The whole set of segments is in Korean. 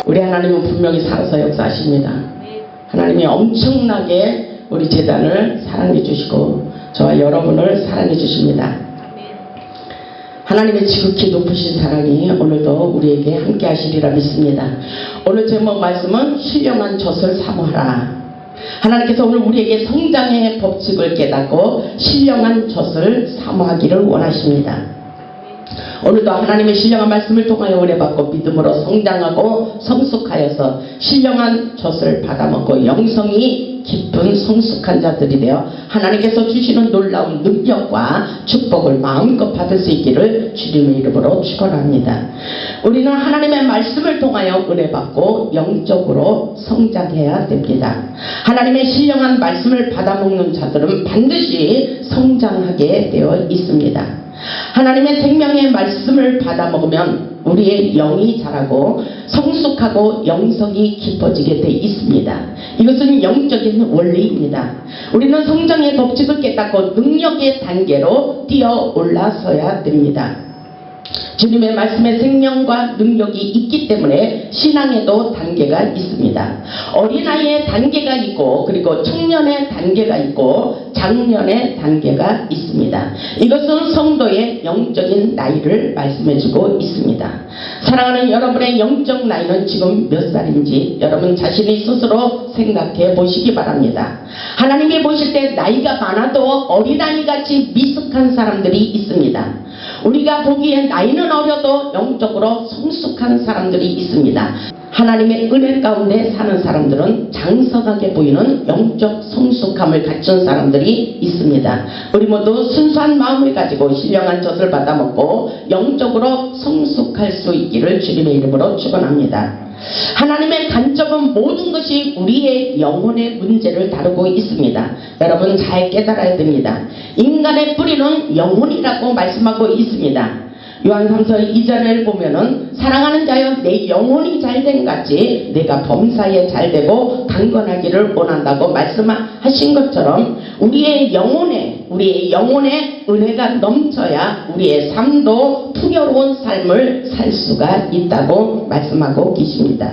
우리 하나님은 분명히 살아서 역사하십니다. 하나님이 엄청나게 우리 재단을 사랑해 주시고 저와 여러분을 사랑해 주십니다. 하나님의 지극히 높으신 사랑이 오늘도 우리에게 함께 하시리라 믿습니다. 오늘 제목 말씀은 신령한 젖을 사모하라. 하나님께서 오늘 우리에게 성장의 법칙을 깨닫고 신령한 젖을 사모하기를 원하십니다. 오늘도 하나님의 신령한 말씀을 통하여 은혜받고 믿음으로 성장하고 성숙하여서 신령한 젖을 받아먹고 영성이 깊은 성숙한 자들이 되어 하나님께서 주시는 놀라운 능력과 축복을 마음껏 받을 수 있기를 주님의 이름으로 축원합니다. 우리는 하나님의 말씀을 통하여 은혜받고 영적으로 성장해야 됩니다. 하나님의 신령한 말씀을 받아먹는 자들은 반드시 성장하게 되어 있습니다. 하나님의 생명의 말씀을 받아먹으면 우리의 영이 자라고 성숙하고 영성이 깊어지게 되어 있습니다. 이것은 영적인 원리입니다. 우리는 성장의 법칙을 깨닫고 능력의 단계로 뛰어 올라서야 됩니다. 주님의 말씀에 생명과 능력이 있기 때문에 신앙에도 단계가 있습니다. 어린아이의 단계가 있고 그리고 청년의 단계가 있고 장년의 단계가 있습니다. 이것은 성도의 영적인 나이를 말씀해주고 있습니다. 사랑하는 여러분의 영적 나이는 지금 몇 살인지 여러분 자신이 스스로 생각해 보시기 바랍니다. 하나님이 보실 때 나이가 많아도 어린아이같이 미숙한 사람들이 있습니다. 우리가 보기에 나이는 어려도 영적으로 성숙한 사람들이 있습니다. 하나님의 은혜 가운데 사는 사람들은 장성하게 보이는 영적 성숙함을 갖춘 사람들이 있습니다. 우리 모두 순수한 마음을 가지고 신령한 젖을 받아먹고 영적으로 성숙할 수 있기를 주님의 이름으로 축원합니다. 하나님의 간접은 모든 것이 우리의 영혼의 문제를 다루고 있습니다. 여러분 잘 깨달아야 됩니다. 인간의 뿌리는 영혼이라고 말씀하고 있습니다. 요한 3서 2절을 보면은 사랑하는 자여 내 영혼이 잘된 같이 내가 범사에 잘되고 강건하기를 원한다고 말씀하신 것처럼 우리의 영혼에 은혜가 넘쳐야 우리의 삶도 풍요로운 삶을 살 수가 있다고 말씀하고 계십니다.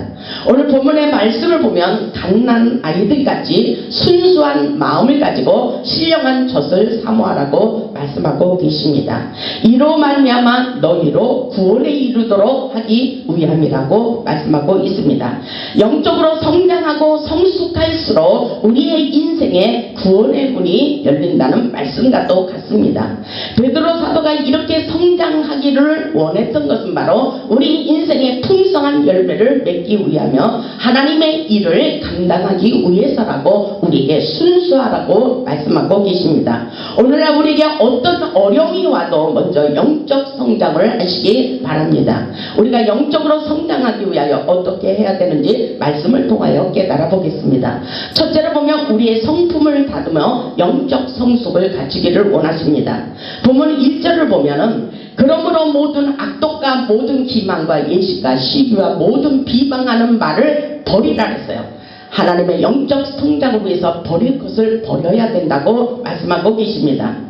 오늘 본문의 말씀을 보면 갓난 아이들같이 순수한 마음을 가지고 신령한 젖을 사모하라고 말씀하고 계십니다. 이로 말미암아 너희로 구원에 이르도록 하기 위함이라고 말씀하고 있습니다. 영적으로 성장하고 성숙할수록 우리의 인생에 구원의 문이 열린다는 말씀과도 같습니다. 베드로 사도가 이렇게 성장하기를 원했던 것은 바로 우리 인생의 풍성한 열매를 맺기 위하며 하나님의 일을 감당하기 위해서라고 우리에게 순수하라고 말씀하고 계십니다. 오늘날 우리에게 어떤 어려움이 와도 먼저 영적 성장을 하시기 바랍니다. 우리가 영적으로 성장하기 위하여 어떻게 해야 되는지 말씀을 통하여 깨달아 보겠습니다. 첫째로 보면 우리의 성품을 다듬어 영적 성숙을 갖추기를 원하십니다. 본문 1절을 보면은 그러므로 모든 악독과 모든 기만과 예시가 시기와 모든 비방하는 말을 버리라 했어요. 하나님의 영적 성장을 위해서 버릴 것을 버려야 된다고 말씀하고 계십니다.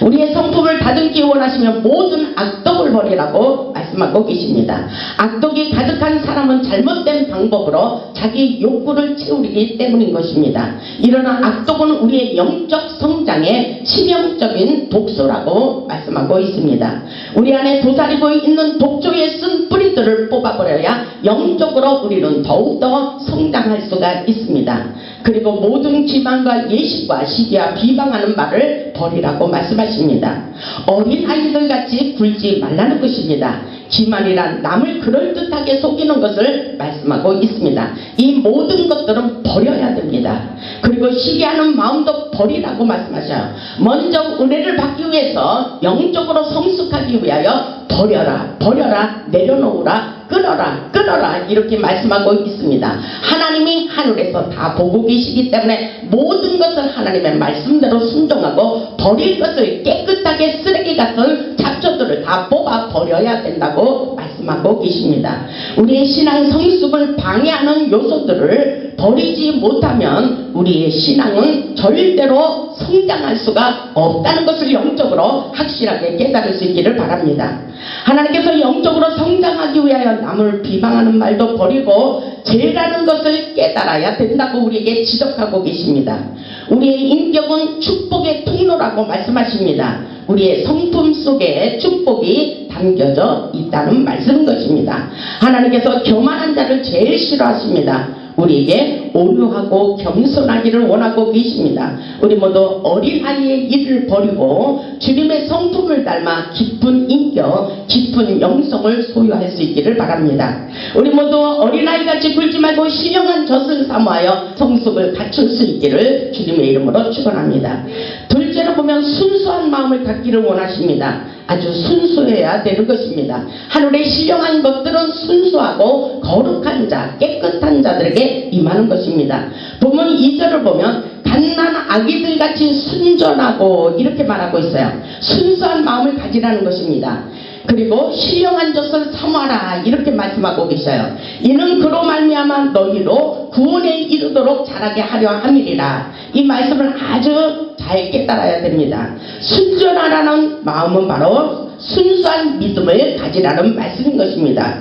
우리의 성품을 다듬기 원하시면 모든 악독을 버리라고 말씀하고 계십니다. 악독이 가득한 사람은 잘못된 방법으로 자기 욕구를 채우기 때문인 것입니다. 이러한 악독은 우리의 영적 성장에 치명적인 독소라고 말씀하고 있습니다. 우리 안에 도사리고 있는 독초에 쓴 뿌리들을 뽑아버려야 영적으로 우리는 더욱더 성장할 수가 있습니다. 그리고 모든 기만과 예식과 시기와 비방하는 말을 버리라고 말씀하십니다. 어린아이들같이 굴지 말라는 것입니다. 기만이란 남을 그럴듯하게 속이는 것을 말씀하고 있습니다. 이 모든 것들은 버려야 됩니다. 그리고 시기하는 마음도 버리라고 말씀하셔요. 먼저 은혜를 받기 위해서 영적으로 성숙하기 위하여 버려라 내려놓으라 끊어라 이렇게 말씀하고 있습니다. 하나님이 하늘에서 다 보고 계시기 때문에 모든 것을 하나님의 말씀대로 순종하고 버릴 것을 깨끗하게 쓰레기 같은 잡초들을 다 뽑아 버려야 된다고 말씀하고 계십니다. 우리의 신앙 성숙을 방해하는 요소들을 버리지 못하면 우리의 신앙은 절대로 성장할 수가 없다는 것을 영적으로 확실하게 깨달을 수 있기를 바랍니다. 하나님께서 영적으로 성장하기 위하여 남을 비방하는 말도 버리고 죄라는 것을 깨달아야 된다고 우리에게 지적하고 계십니다. 우리의 인격은 축복의 통로라고 말씀하십니다. 우리의 성품 속에 축복이 담겨져 있다는 말씀인 것입니다. 하나님께서 교만한 자를 제일 싫어하십니다. 우리에게 온유하고 겸손하기를 원하고 계십니다. 우리 모두 어린아이의 일을 버리고 주님의 성품을 닮아 깊은 인격, 깊은 영성을 소유할 수 있기를 바랍니다. 우리 모두 어린아이같이 굴지 말고 신령한 젖을 사모하여 성숙을 갖출 수 있기를 주님의 이름으로 축원합니다. 둘째로 보면 순수한 마음을 갖기를 원하십니다. 아주 순수해야 되는 것입니다. 하늘의 신령한 것들은 순수하고 거룩한 자, 깨끗한 자들에게 임하는 것입니다. 본문 2절을 보면 갓난 아기들같이 순전하고 이렇게 말하고 있어요. 순수한 마음을 가지라는 것입니다. 그리고 신령한 젖을 사모하라 이렇게 말씀하고 계셔요. 이는 그로 말미암아 너희로 구원에 이르도록 자라게 하려 함이리라. 이 말씀을 아주 잘 깨달아야 됩니다. 순전하라는 마음은 바로 순수한 믿음을 가지라는 말씀인 것입니다.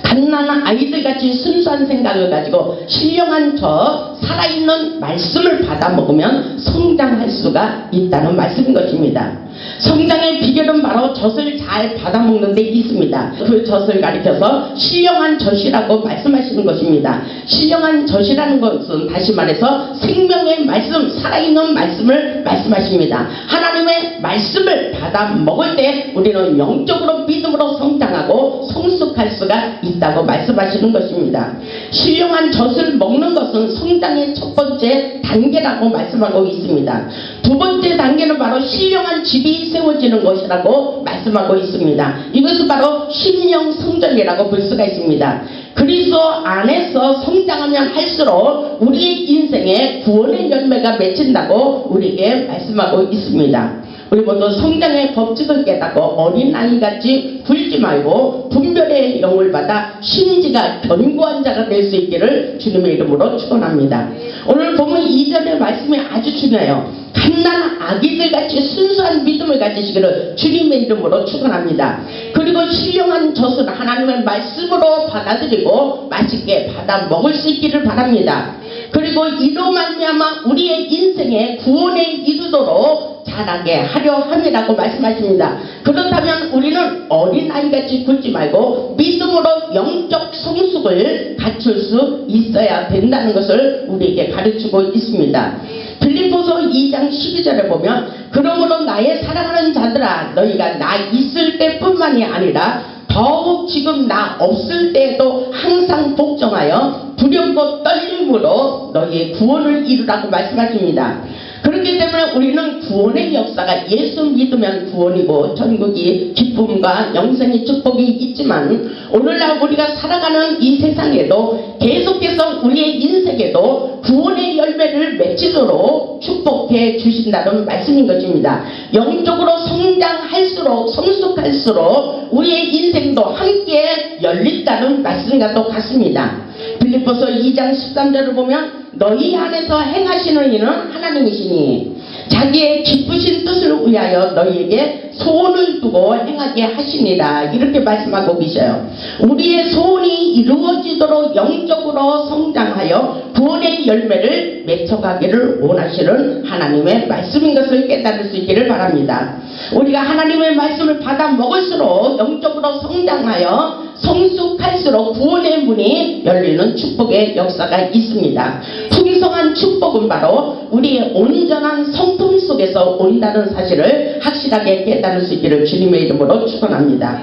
갓난한 아이들같이 순수한 생각을 가지고 신령한 저 살아있는 말씀을 받아 먹으면 성장할 수가 있다는 말씀인 것입니다. 성장의 비결은 바로 젖을 잘 받아먹는 데 있습니다. 그 젖을 가리켜서 신령한 젖이라고 말씀하시는 것입니다. 신령한 젖이라는 것은 다시 말해서 생명의 말씀, 살아있는 말씀을 말씀하십니다. 하나님의 말씀을 받아먹을 때 우리는 영적으로 믿음으로 성장하고 성숙할 수가 있다고 말씀하시는 것입니다. 신령한 젖을 먹는 것은 성장의 첫 번째 단계라고 말씀하고 있습니다. 두 번째 단계는 바로 신령한 집이 세워지는 것이라고 말씀하고 있습니다. 이것은 바로 심령 성전이라고 볼 수가 있습니다. 그리스도 안에서 성장하면 할수록 우리의 인생에 구원의 열매가 맺힌다고 우리에게 말씀하고 있습니다. 우리 모두 성장의 법칙을 깨닫고 어린아이같이 굴지 말고 분별의 영을 받아 심지가 견고한 자가 될 수 있기를 주님의 이름으로 축원합니다. 오늘 본문 2절의 말씀이 아주 중요해요. 갓난 아기들같이 순수한 믿음을 가지시기를 주님의 이름으로 축원합니다. 그리고 신령한 젖을 하나님의 말씀으로 받아들이고 맛있게 받아 먹을 수 있기를 바랍니다. 그리고 이로 말미암아 우리의 인생에 구원에 이르도록 자라게 하려 함이라고 말씀하십니다. 그렇다면 우리는 어린아이같이 굴지 말고 믿음으로 영적 성숙을 갖출 수 있어야 된다는 것을 우리에게 가르치고 있습니다. 빌립보서 2장 12절에 보면 그러므로 나의 사랑하는 자들아 너희가 나 있을 때뿐만이 아니라 더욱 지금 나 없을 때에도 항상 복종하여 두렵고 떨림으로 너희의 구원을 이루라고 말씀하십니다. 그렇기 때문에 우리는 구원의 역사가 예수 믿으면 구원이고 천국이 기쁨과 영생의 축복이 있지만 오늘날 우리가 살아가는 이 세상에도 계속해서 우리의 인생에도 구원의 열매를 맺히도록 축복해 주신다는 말씀인 것입니다. 영적으로 성장할수록 성숙할수록 우리의 인생도 함께 열린다는 말씀과 똑같습니다. 빌립보서 2장 13절을 보면 너희 안에서 행하시는 이는 하나님이시니 자기의 기쁘신 뜻을 위하여 너희에게 소원을 두고 행하게 하시니라 이렇게 말씀하고 계셔요. 우리의 소원이 이루어지도록 영적으로 성장하여 구원의 열매를 맺어가기를 원하시는 하나님의 말씀인 것을 깨달을 수 있기를 바랍니다. 우리가 하나님의 말씀을 받아 먹을수록 영적으로 성장하여 성숙할수록 구원의 문이 열리는 축복의 역사가 있습니다. 풍성한 축복은 바로 우리의 온전한 성품 속에서 온다는 사실을 확실하게 깨달을 수 있기를 주님의 이름으로 축원합니다.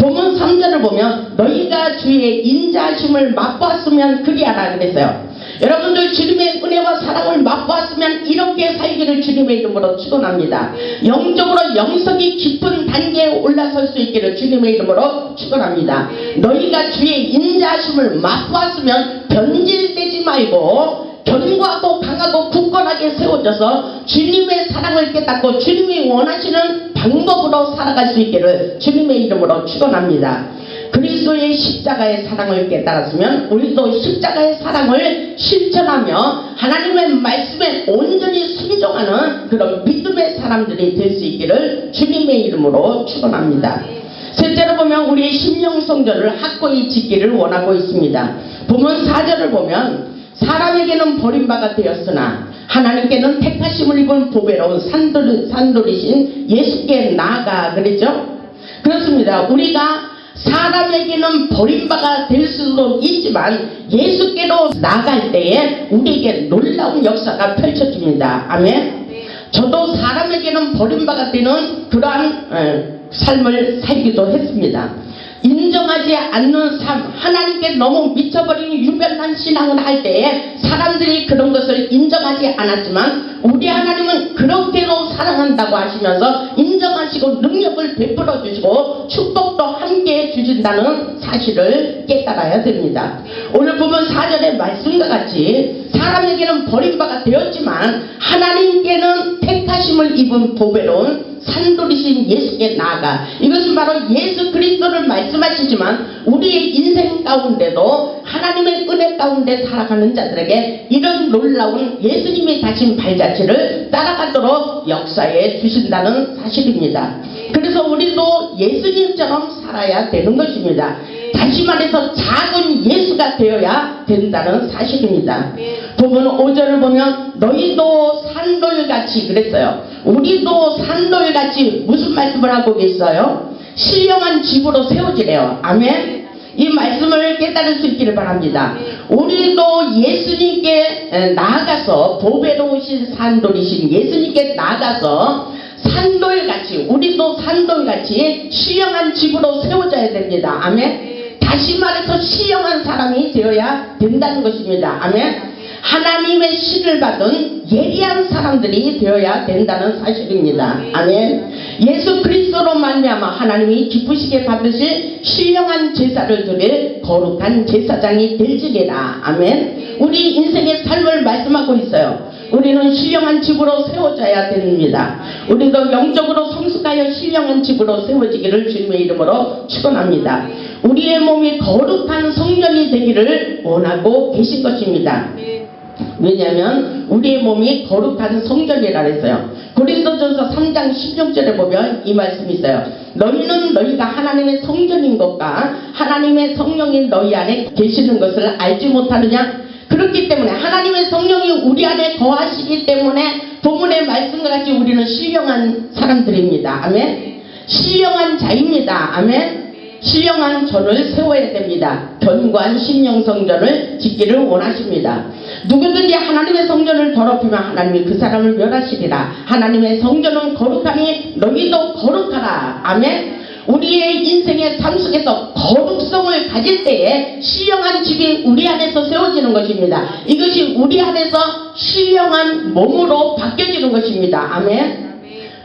본문 3절을 보면 너희가 주의 인자하심을 맛보았으면 그리하라 그랬어요. 여러분들 주님의 은혜와 사랑을 맛보았으면 이렇게 살기를 주님의 이름으로 축원합니다. 영적으로 영성이 깊은 단계에 올라설 수 있기를 주님의 이름으로 축원합니다. 너희가 주의 인자하심을 맛보았으면 변질되지 말고 견고하고 강하고 굳건하게 세워져서 주님의 사랑을 깨닫고 주님이 원하시는 방법으로 살아갈 수 있기를 주님의 이름으로 축원합니다. 그리스도의 십자가의 사랑을 깨달았으면 우리도 십자가의 사랑을 실천하며 하나님의 말씀에 온전히 순종하는 그런 믿음의 사람들이 될 수 있기를 주님의 이름으로 축원합니다. 셋째로 보면 우리의 심령 성전을 확고히 지키기를 원하고 있습니다. 본문 4절을 보면 사람에게는 버림받아 되었으나 하나님께는 택하심을 입은 보배로운 산돌이신 예수께 나아가 그랬죠? 그렇습니다. 우리가 사람에게는 버림받아 될 수도 있지만 예수께로 나아갈 때에 우리에게 놀라운 역사가 펼쳐집니다. 아멘. 저도 사람에게는 버림받아 되는 그러한 삶을 살기도 했습니다. 인정하지 않는 삶, 하나님께 너무 미쳐버린 유별난 신앙을 할 때에 사람들이 그런 것을 인정하지 않았지만 우리 하나님은 그렇게도 사랑한다고 하시면서 인정하시고 능력을 베풀어 주시고 축복도 함께 주신다는 사실을 깨달아야 됩니다. 오늘 보면 4절의 말씀과 같이 사람에게는 버림받아 되었지만 하나님께는 택하심을 입은 보배로운 산돌이신 예수께 나아가, 이것은 바로 예수 그리스도를 말씀하시지만 우리의 인생 가운데도 하나님의 은혜 가운데 살아가는 자들에게 이런 놀라운 예수님이 다신 발자취를 따라가도록 역사해 주신다는 사실입니다. 그래서 우리도 예수님처럼 살아야 되는 것입니다. 다시 말해서 작은 예수가 되어야 된다는 사실입니다. 보면 5절을 보면 너희도 산돌같이 그랬어요. 우리도 산돌같이 무슨 말씀을 하고 계세요? 신령한 집으로 세워지래요. 아멘. 이 말씀을 깨달을 수 있기를 바랍니다. 우리도 예수님께 나아가서 보배로우신 산돌이신 예수님께 나아가서 산돌같이, 우리도 산돌같이 신령한 집으로 세워져야 됩니다. 아멘. 다시 말해서 신령한 사람이 되어야 된다는 것입니다. 아멘. 하나님의 신을 받은 예리한 사람들이 되어야 된다는 사실입니다. 아멘. 예수 그리스도로 말미암아 하나님이 기쁘시게 받으실 신령한 제사를 드릴 거룩한 제사장이 될지니라. 아멘. 우리 인생의 삶을 말씀하고 있어요. 우리는 신령한 집으로 세워져야 됩니다. 우리도 영적으로 성숙하여 신령한 집으로 세워지기를 주님의 이름으로 축원합니다. 우리의 몸이 거룩한 성전이 되기를 원하고 계신 것입니다. 왜냐하면 우리의 몸이 거룩한 성전이라 했어요. 고린도전서 3장 16절에 보면 이 말씀이 있어요. 너희는 너희가 하나님의 성전인 것과 하나님의 성령이 너희 안에 계시는 것을 알지 못하느냐? 그렇기 때문에 하나님의 성령이 우리 안에 거하시기 때문에 본문의 말씀과 같이 우리는 신령한 사람들입니다. 아멘. 신령한 자입니다. 아멘. 신령한 전을 세워야 됩니다. 견고한 신령 성전을 짓기를 원하십니다. 누구든지 하나님의 성전을 더럽히면 하나님이 그 사람을 멸하시리라. 하나님의 성전은 거룩하니 너희도 거룩하라. 아멘. 우리의 인생의 삶 속에서 거룩성을 가질 때에 신령한 집이 우리 안에서 세워지는 것입니다. 이것이 우리 안에서 신령한 몸으로 바뀌어지는 것입니다. 아멘.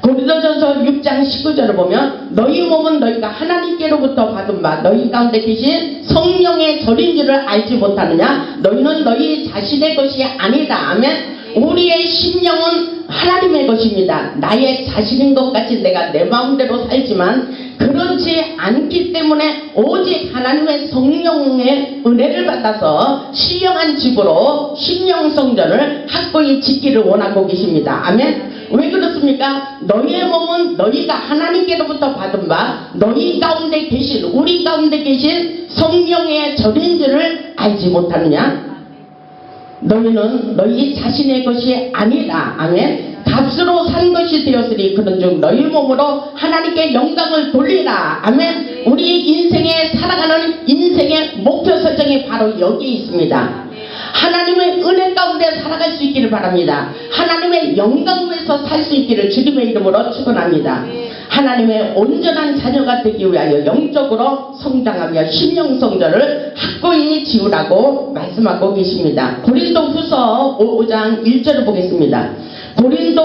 고린도전서 6장 19절을 보면 너희 몸은 너희가 하나님께로부터 받은 바 너희 가운데 계신 성령의 절인 줄을 알지 못하느냐? 너희는 너희 자신의 것이 아니다. 아멘. 우리의 심령은 하나님의 것입니다. 나의 자신인 것 같이 내가 내 마음대로 살지만 그렇지 않기 때문에 오직 하나님의 성령의 은혜를 받아서 신령한 집으로 신령 성전을 확고히 짓기를 원하고 계십니다. 아멘. 왜 그렇습니까? 너희의 몸은 너희가 하나님께로부터 받은 바 너희 가운데 계신, 우리 가운데 계신 성령의 절인 줄을 알지 못하느냐? 너희는 너희 자신의 것이 아니다. 아멘. 값으로 산 것이 되었으니 그런즉 너희 몸으로 하나님께 영광을 돌리라. 아멘. 우리 인생에 살아가는 인생의 목표 설정이 바로 여기 있습니다. 하나님의 은혜 가운데 살아갈 수 있기를 바랍니다. 하나님의 영광 위에서 살 수 있기를 주님의 이름으로 축원합니다. 하나님의 온전한 자녀가 되기 위하여 영적으로 성장하며 신령 성전을 확고히 지으라고 말씀하고 계십니다. 고린도 후서 5장 1절을 보겠습니다. 고린도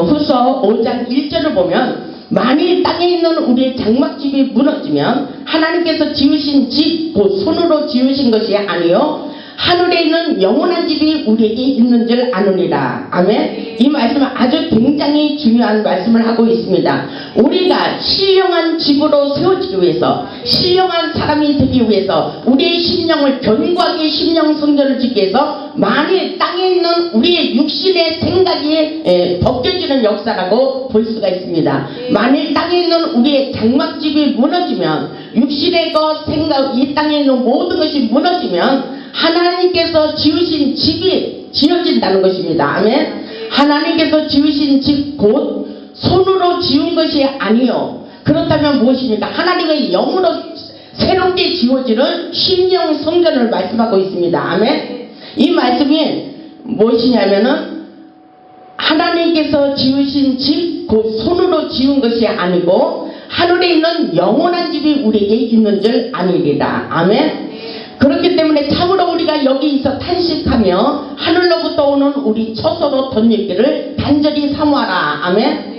후서 5장 1절을 보면 만일 땅에 있는 우리의 장막집이 무너지면 하나님께서 지으신 집 곧 손으로 지으신 것이 아니요 하늘에 있는 영원한 집이 우리에게 있는 줄 아느니라. 아멘. 이 말씀은 아주 굉장히 중요한 말씀을 하고 있습니다. 우리가 신령한 집으로 세워지기 위해서, 신령한 사람이 되기 위해서, 우리의 심령을 견고하게 심령 성전을 짓기 위해서 만일 땅에 있는 우리의 육신의 생각이 벗겨지는 역사라고 볼 수가 있습니다. 만일 땅에 있는 우리의 장막집이 무너지면, 육신의 것 생각, 이 땅에 있는 모든 것이 무너지면 하나님께서 지으신 집이 지어진다는 것입니다. 아멘. 하나님께서 지으신 집 곧 손으로 지은 것이 아니요. 그렇다면 무엇입니까? 하나님의 영으로 새롭게 지어지는 심령 성전을 말씀하고 있습니다. 아멘. 이 말씀이 무엇이냐면은 하나님께서 지으신 집 곧 손으로 지은 것이 아니고 하늘에 있는 영원한 집이 우리에게 있는 줄 아니리라. 아멘. 그렇기 때문에 참으로 우리가 여기서 탄식하며 하늘로부터 오는 우리 처소로 덧입기를 간절히 사모하라. 아멘.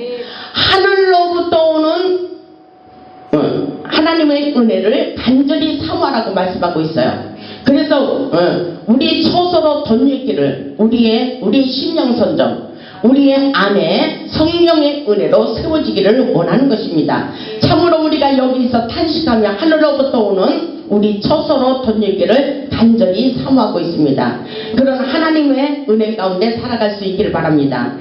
하늘로부터 오는 하나님의 은혜를 간절히 사모하라고 말씀하고 있어요. 그래서 우리 처소로 덧입기를 우리의 심령선정, 우리의 안에 성령의 은혜로 세워지기를 원하는 것입니다. 참으로 우리가 여기서 탄식하며 하늘로부터 오는 우리 처소로 덧입기를 간절히 사모하고 있습니다. 그런 하나님의 은혜 가운데 살아갈 수 있기를 바랍니다.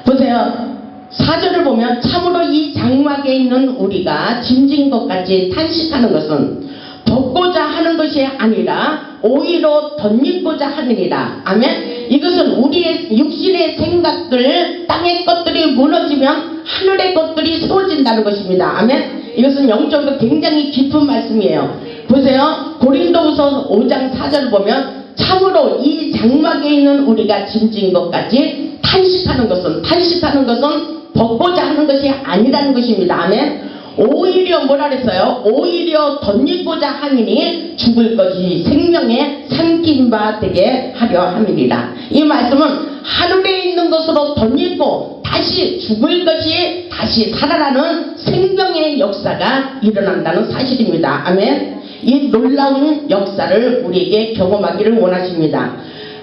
보세요. 4절을 보면 참으로 이 장막에 있는 우리가 짐진 것 같이 탄식하는 것은 덮고자 하는 것이 아니라 오히려 덧입고자 하느니라. 아멘. 이것은 우리의 육신의 생각들, 땅의 것들이 무너지면 하늘의 것들이 세워진다는 것입니다. 아멘. 이것은 영적으로 굉장히 깊은 말씀이에요. 보세요. 고린도후서 5장 4절을 보면 참으로 이 장막에 있는 우리가 짐진 것 같이 탄식하는 것은 벗고자 하는 것이 아니라는 것입니다. 아멘. 오히려 뭐라 그랬어요? 오히려 덧입고자 하니니 죽을 것이 생명에 삼킨 바 되게 하려 함이니라. 이 말씀은 하늘에 있는 것으로 덧입고 다시 죽을 것이 다시 살아나는 생명의 역사가 일어난다는 사실입니다. 아멘. 이 놀라운 역사를 우리에게 경험하기를 원하십니다.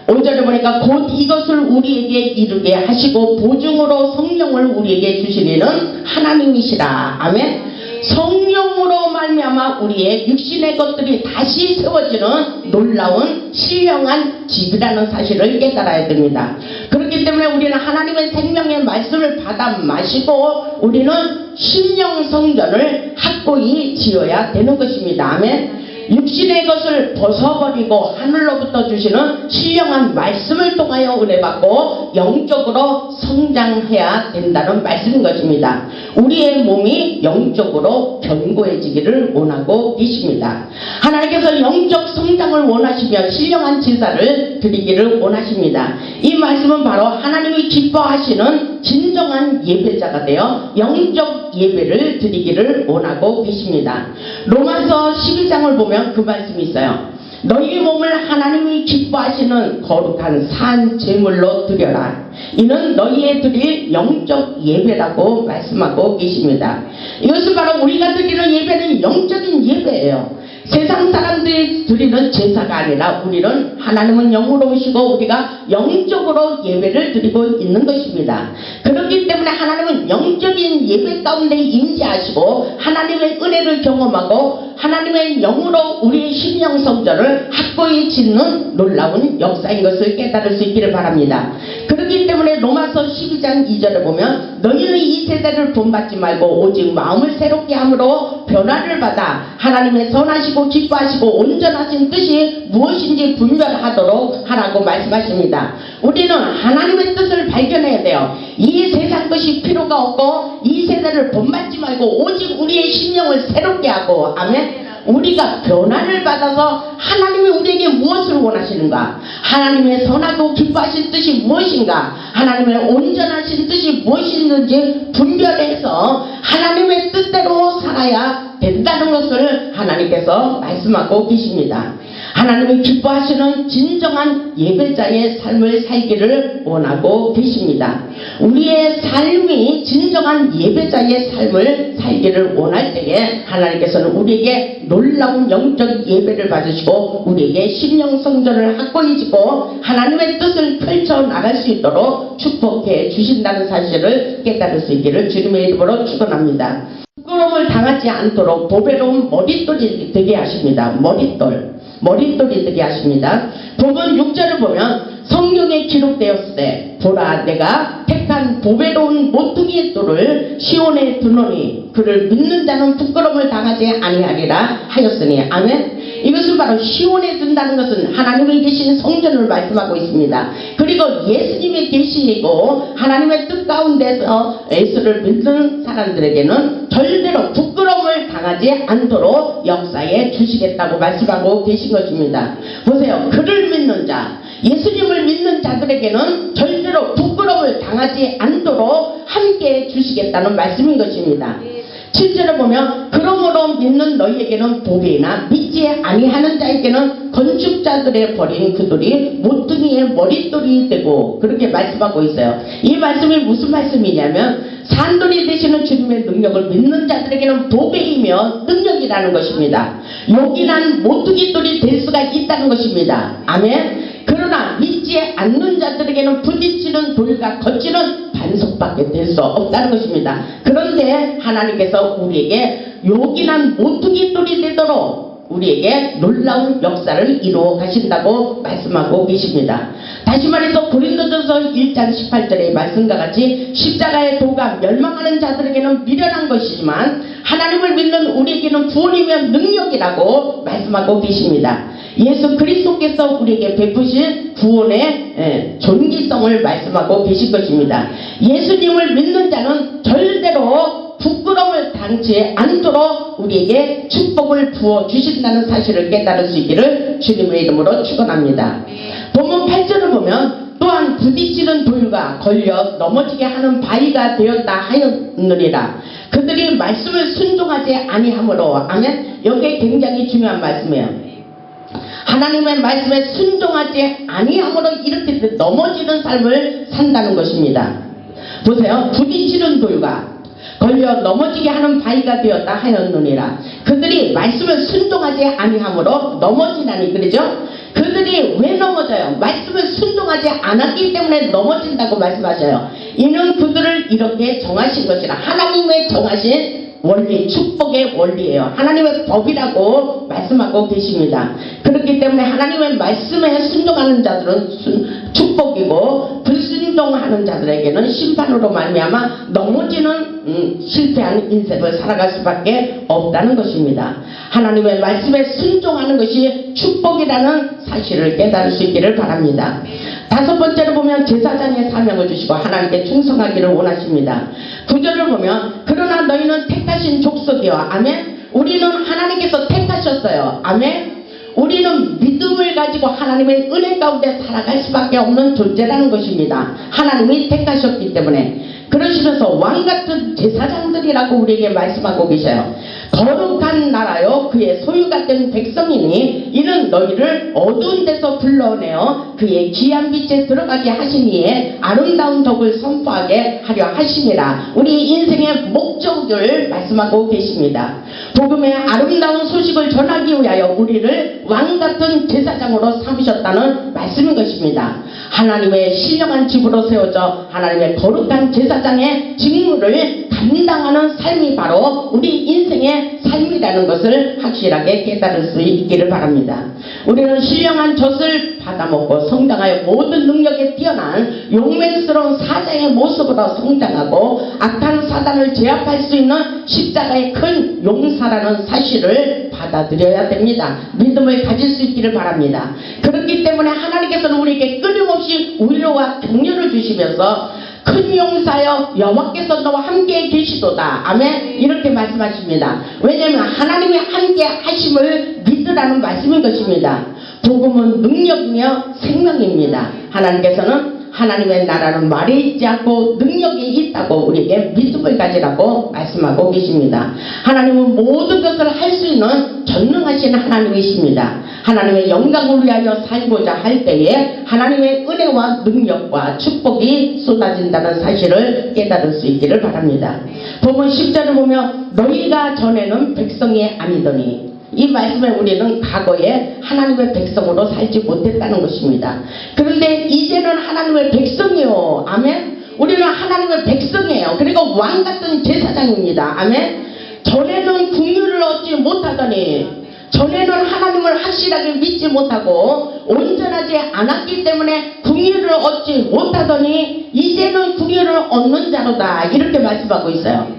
5절에 보니까 곧 이것을 우리에게 이루게 하시고 보증으로 성령을 우리에게 주시리는 하나님이시라. 아멘. 성령으로 말미암아 우리의 육신의 것들이 다시 세워지는 놀라운 신령한 집이라는 사실을 깨달아야 됩니다. 그렇기 때문에 우리는 하나님의 생명의 말씀을 받아 마시고 우리는 심령 성전을 확고히 지어야 되는 것입니다. 아멘. 육신의 것을 벗어버리고 하늘로부터 주시는 신령한 말씀을 통하여 은혜받고 영적으로 성장해야 된다는 말씀인 것입니다. 우리의 몸이 영적으로 견고해지기를 원하고 계십니다. 하나님께서 영적 성장을 원하시며 신령한 제사를 드리기를 원하십니다. 이 말씀은 바로 하나님이 기뻐하시는 진정한 예배자가 되어 영적 예배를 드리기를 원하고 계십니다. 로마서 12장을 보면 그 말씀이 있어요. 너희 몸을 하나님이 기뻐하시는 거룩한 산 제물로 드려라. 이는 너희의 드릴 영적 예배라고 말씀하고 계십니다. 이것은 바로 우리가 드리는 예배는 영적인 예배예요. 세상 사람들이 드리는 제사가 아니라 우리는 하나님은 영으로 오시고 우리가 영적으로 예배를 드리고 있는 것입니다. 그렇기 때문에 하나님은 영적인 예배 가운데 임재하시고 하나님의 은혜를 경험하고 하나님의 영으로 우리의 심령 성전을 확고히 짓는 놀라운 역사인 것을 깨달을 수 있기를 바랍니다. 그렇기 때문에 로마서 12장 2절에 보면 너희는 이 세대를 본받지 말고 오직 마음을 새롭게 함으로 변화를 받아 하나님의 선하시고 기뻐하시고 온전하신 뜻이 무엇인지 분별하도록 하라고 말씀하십니다. 우리는 하나님의 뜻을 발견해야 돼요. 이 세상 것이 필요가 없고 이 세대를 본받지 말고 오직 우리의 심령을 새롭게 하고 아멘. 우리가 변화를 받아서 하나님이 우리에게 무엇을 원하시는가, 하나님의 선하고 기뻐하신 뜻이 무엇인가, 하나님의 온전하신 뜻이 무엇인지 분별해서 하나님의 뜻대로 살아야 된다는 것을 하나님께서 말씀하고 계십니다. 하나님이 기뻐하시는 진정한 예배자의 삶을 살기를 원하고 계십니다. 우리의 삶이 진정한 예배자의 삶을 살기를 원할 때에 하나님께서는 우리에게 놀라운 영적 예배를 받으시고 우리에게 심령 성전을 확고히 지고 하나님의 뜻을 펼쳐나갈 수 있도록 축복해 주신다는 사실을 깨달을 수 있기를 주님의 이름으로 축원합니다. 부끄러움을 당하지 않도록 보배로운 머릿돌이 되게 하십니다. 머릿돌이 되게 하십니다. 본문 6절을 보면 성경에 기록되었을 때 보라 내가 택한 보배로운 모퉁이의 돌을 시온에 두노니 그를 믿는 자는 부끄러움을 당하지 아니하리라 하였으니 아멘. 이것은 바로 시온에 둔다는 것은 하나님이 계신 성전을 말씀하고 있습니다. 그리고 예수님이 계시고 하나님의 뜻 가운데서 예수를 믿는 사람들에게는 절대로 부끄러움을 당하지 않도록 역사에 주시겠다고 말씀하고 계신 것입니다. 보세요. 그를 믿는 자, 예수님을 믿는 자들에게는 절대로 부끄러움을 당하지 않도록 함께 주시겠다는 말씀인 것입니다. 7절을 보면 그러므로 믿는 너희에게는 복이나 믿지 아니하는 자에게는 건축자들의 버린 그들이 모퉁이의 머릿돌이 되고 그렇게 말씀하고 있어요. 이 말씀이 무슨 말씀이냐면 산돌이 되시는 주님의 능력을 믿는 자들에게는 복이며 능력이라는 것입니다. 요긴한 모퉁이돌이 될 수가 있다는 것입니다. 아멘. 그러나 믿지 않는 자들에게는 부딪히는 돌과 거치는 반석밖에 될 수 없다는 것입니다. 그런데 하나님께서 우리에게 요긴한 모퉁이돌이 되도록 우리에게 놀라운 역사를 이루어 가신다고 말씀하고 계십니다. 다시 말해서 고린도전서 1장 18절의 말씀과 같이 십자가의 도가 멸망하는 자들에게는 미련한 것이지만 하나님을 믿는 우리에게는 구원이며 능력이라고 말씀하고 계십니다. 예수 그리스도께서 우리에게 베푸신 구원의 존귀성을 말씀하고 계신 것입니다. 예수님을 믿는 자는 절대로 부끄러움을 당치 않도록 우리에게 축복을 부어 주신다는 사실을 깨달을 수 있기를 주님의 이름으로 축원합니다. 본문 8절을 보면 또한 부딪히는 돌과 걸려 넘어지게 하는 바위가 되었다 하였느니라. 그들이 말씀을 순종하지 아니하므로 아멘. 여기에 굉장히 중요한 말씀이에요. 하나님의 말씀에 순종하지 아니함으로 이렇게 넘어지는 삶을 산다는 것입니다. 보세요. 부딪히는 돌과 걸려 넘어지게 하는 바위가 되었다 하였느니라. 그들이 말씀을 순종하지 아니함으로 넘어지나니 그러죠? 그들이 왜 넘어져요? 말씀을 순종하지 않았기 때문에 넘어진다고 말씀하셔요. 이는 그들을 이렇게 정하신 것이라. 하나님의 정하신 원리, 축복의 원리예요. 하나님의 법이라고 말씀하고 계십니다. 그렇기 때문에 하나님의 말씀에 순종하는 자들은 축복이고 불순종하는 자들에게는 심판으로 말미암아 넘어지는 실패한 인생을 살아갈 수밖에 없다는 것입니다. 하나님의 말씀에 순종하는 것이 축복이라는 사실을 깨달을 수 있기를 바랍니다. 다섯 번째로 보면 제사장의 사명을 주시고 하나님께 충성하기를 원하십니다. 9절을 보면 그러나 너희는 택하신 족속이요 아멘. 우리는 하나님께서 택하셨어요. 아멘. 우리는 믿음을 가지고 하나님의 은혜 가운데 살아갈 수밖에 없는 존재라는 것입니다. 하나님이 택하셨기 때문에. 그러시면서 왕같은 제사장들이라고 우리에게 말씀하고 계셔요. 거룩한 나라요 그의 소유가 된 백성이니 이는 너희를 어두운 데서 불러내어 그의 귀한 빛에 들어가게 하시니에 아름다운 덕을 선포하게 하려 하심이라. 우리 인생의 목적을 말씀하고 계십니다. 복음의 아름다운 소식을 전하기 위하여 우리를 왕같은 제사장으로 삼으셨다는 말씀인 것입니다. 하나님의 신령한 집으로 세워져 하나님의 거룩한 제사장의 직무를 감당하는 삶이 바로 우리 인생의 삶이라는 것을 확실하게 깨달을 수 있기를 바랍니다. 우리는 신령한 젖을 받아먹고 성장하여 모든 능력에 뛰어난 용맹스러운 사자의 모습으로 성장하고 악한 사단을 제압할 수 있는 십자가의 큰 용사라는 사실을 받아들여야 됩니다. 믿음을 가질 수 있기를 바랍니다. 그렇기 때문에 하나님께서는 우리에게 끊임없이 위로와 격려를 주시면서 큰 용사여 여호와께서 너와 함께 계시도다. 아멘. 이렇게 말씀하십니다. 왜냐하면 하나님이 함께 하심을 믿으라는 말씀인 것입니다. 복음은 능력이며 생명입니다. 하나님께서는 하나님의 나라는 말에 있지 않고 능력이 있다고 우리에게 믿음을 가지라고 말씀하고 계십니다. 하나님은 모든 것을 할 수 있는 전능하신 하나님이십니다. 하나님의 영광을 위하여 살고자 할 때에 하나님의 은혜와 능력과 축복이 쏟아진다는 사실을 깨달을 수 있기를 바랍니다. 본문 10절을 보면 너희가 전에는 백성이 아니더니, 이 말씀에 우리는 과거에 하나님의 백성으로 살지 못했다는 것입니다. 그런데 이제는 하나님의 백성이요. 아멘. 우리는 하나님의 백성이에요. 그리고 왕같은 제사장입니다. 아멘. 전에는 긍휼을 얻지 못하더니, 전에는 하나님을 확실하게 믿지 못하고 온전하지 않았기 때문에 긍휼을 얻지 못하더니 이제는 긍휼을 얻는 자로다, 이렇게 말씀하고 있어요.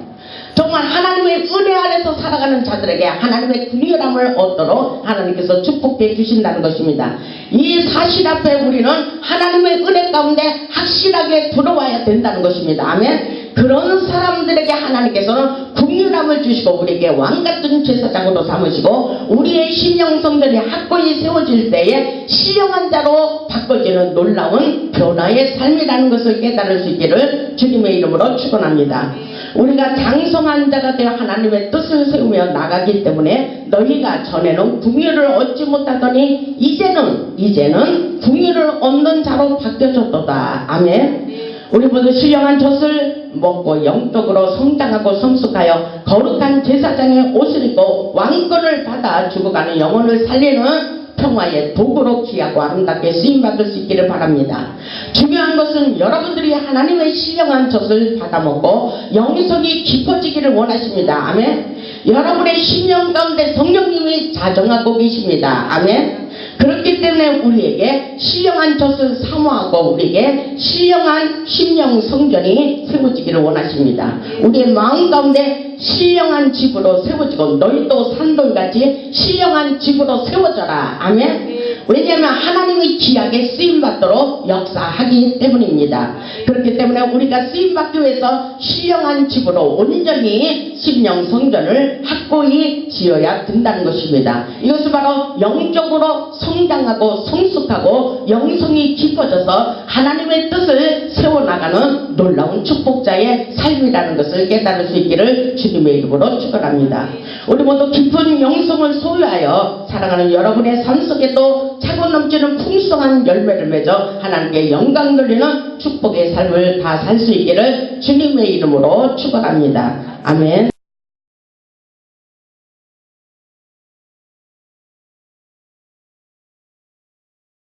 정말 하나님의 은혜 아래서 살아가는 자들에게 하나님의 긍휼함을 얻도록 하나님께서 축복해 주신다는 것입니다. 이 사실 앞에 우리는 하나님의 은혜 가운데 확실하게 들어와야 된다는 것입니다. 아멘. 그런 사람들에게 하나님께서는 긍휼함을 주시고 우리에게 왕같은 제사장으로 삼으시고 우리의 심령성들이 확고히 세워질 때에 신령한 자로 바꿔지는 놀라운 변화의 삶이라는 것을 깨달을 수 있기를 주님의 이름으로 축원합니다. 우리가 장성한 자가 되어 하나님의 뜻을 세우며 나가기 때문에 너희가 전에는 긍휼을 얻지 못하더니 이제는 긍휼을 얻는 자로 바뀌어졌도다. 아멘. 우리 모두 신령한 젖을 먹고 영적으로 성장하고 성숙하여 거룩한 제사장의 옷을 입고 왕권을 받아 죽어가는 영혼을 살리는 평화의 도구로 귀하고 아름답게 쓰임받을 수 있기를 바랍니다. 중요한 것은 여러분들이 하나님의 신령한 젖을 받아먹고 영성이 깊어지기를 원하십니다. 아멘. 여러분의 심령 가운데 성령님이 자정하고 계십니다. 아멘. 그렇기 때문에 우리에게 신령한 젖을 사모하고 우리에게 신령한 심령 성전이 세워지기를 원하십니다. 우리의 마음 가운데 신령한 집으로 세워지고 너희도 산돌같이 신령한 집으로 세워져라. 아멘. 왜냐하면 하나님이 귀하게 쓰임받도록 역사하기 때문입니다. 그렇기 때문에 우리가 쓰임받기 위해서 신령한 집으로 온전히 심령 성전을 확고히 지어야 된다는 것입니다. 이것은 바로 영적으로 성장하고 성숙하고 영성이 깊어져서 하나님의 뜻을 세워나가는 놀라운 축복자의 삶이라는 것을 깨달을 수 있기를 주님의 이름으로 축원합니다. 우리 모두 깊은 영성을 소유하여 사랑하는 여러분의 삶 속에도 차고 넘치는 풍성한 열매를 맺어 하나님께 영광 돌리는 축복의 삶을 다 살 수 있기를 주님의 이름으로 축원합니다. 아멘.